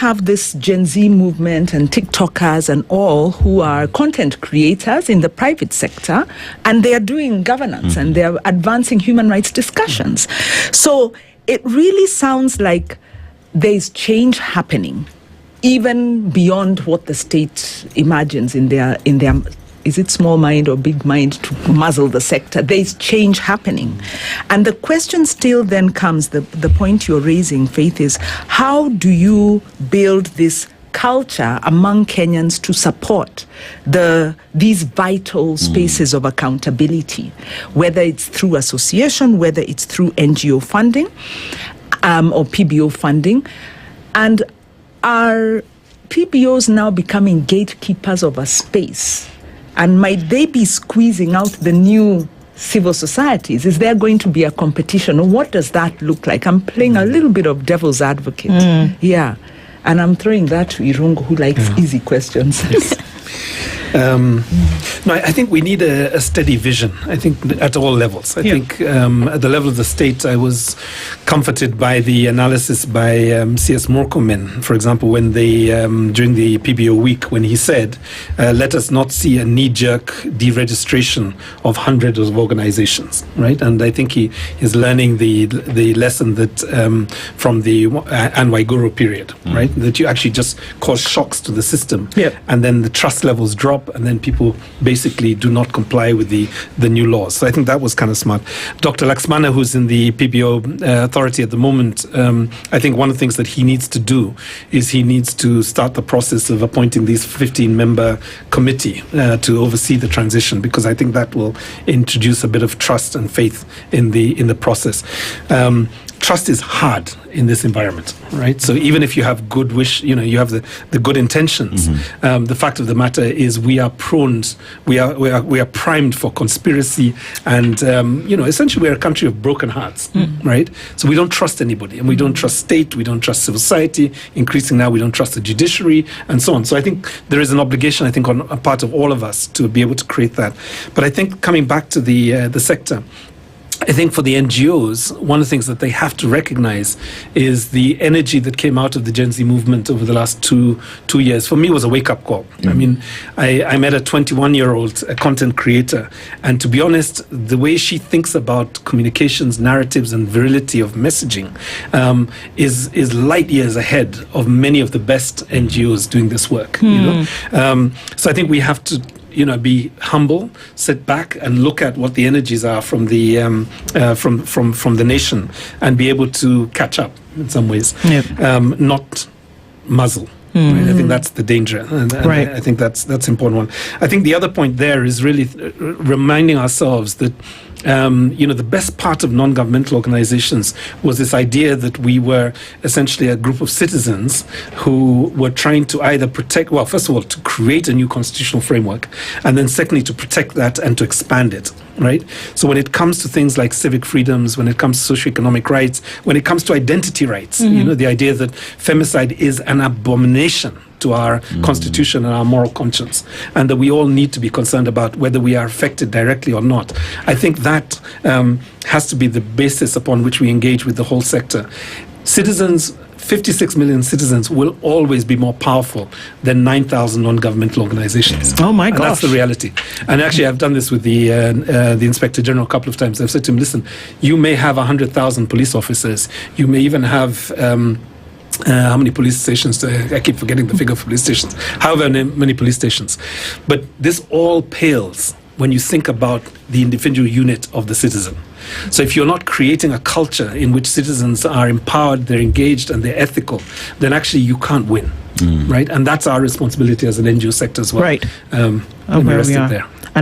have this Gen Z movement and TikTokers and all who are content creators in the private sector, and they are doing governance and they are advancing human rights discussions. So it really sounds like there's change happening, even beyond what the state imagines in their is it small mind or big mind to muzzle the sector. There's change happening. And the question still then comes, the point you're raising, Faith, is how do you build this culture among Kenyans to support these vital spaces of accountability, whether it's through association, whether it's through NGO funding or PBO funding? And are PBOs now becoming gatekeepers of a space? And might they be squeezing out the new civil societies? Is there going to be a competition? Or what does that look like? I'm playing a little bit of devil's advocate. Yeah. And I'm throwing that to Irungu, who likes easy questions. No, I think we need a steady vision, I think, at all levels. I think at the level of the state, I was comforted by the analysis by C.S. Murkomen, for example, when they, during the PBO week, when he said, let us not see a knee-jerk deregistration of hundreds of organizations, right? And I think he is learning the lesson that from the Anwaiguru period, right? That you actually just cause shocks to the system, and then the trust levels drop, and then people basically do not comply with the new laws. So I think that was kind of smart. Dr. Laxmana, who's in the PBO authority at the moment, I think one of the things that he needs to do is he needs to start the process of appointing these 15-member committee to oversee the transition, because I think that will introduce a bit of trust and faith in the process. Trust is hard in this environment, right? So even if you have good wish, you have the good intentions, the fact of the matter is we are primed for conspiracy, and essentially we're a country of broken hearts, right? So we don't trust anybody, and we don't trust state, we don't trust civil society. Increasingly now, we don't trust the judiciary, and so on. So I think there is an obligation, I think, on a part of all of us to be able to create that. But I think coming back to the sector, I think for the NGOs, one of the things that they have to recognize is the energy that came out of the Gen Z movement over the last two years. For me, was a wake-up call. I mean, I met a 21-year-old content creator, and to be honest, the way she thinks about communications, narratives, and virility of messaging is light years ahead of many of the best NGOs doing this work. So I think we have to be humble, sit back, and look at what the energies are from the from the nation, and be able to catch up in some ways, not muzzle. Right? I think that's the danger, and right. I think that's an important one. I think the other point there is really reminding ourselves that the best part of non-governmental organizations was this idea that we were essentially a group of citizens who were trying to either protect, well, first of all, to create a new constitutional framework, and then secondly, to protect that and to expand it. Right? So when it comes to things like civic freedoms, when it comes to socioeconomic rights, when it comes to identity rights, the idea that femicide is an abomination to our constitution and our moral conscience, and that we all need to be concerned about whether we are affected directly or not. I think that has to be the basis upon which we engage with the whole sector. 56 million citizens will always be more powerful than 9,000 non-governmental organizations. Oh my gosh. And that's the reality. And actually, I've done this with the Inspector General a couple of times. I've said to him, listen, you may have 100,000 police officers. You may even have... how many police stations? I keep forgetting the figure for police stations. However many police stations. But this all pales when you think about the individual unit of the citizen. So if you're not creating a culture in which citizens are empowered, they're engaged, and they're ethical, then actually you can't win, right? And that's our responsibility as an NGO sector as well. Right. Let me rest it there.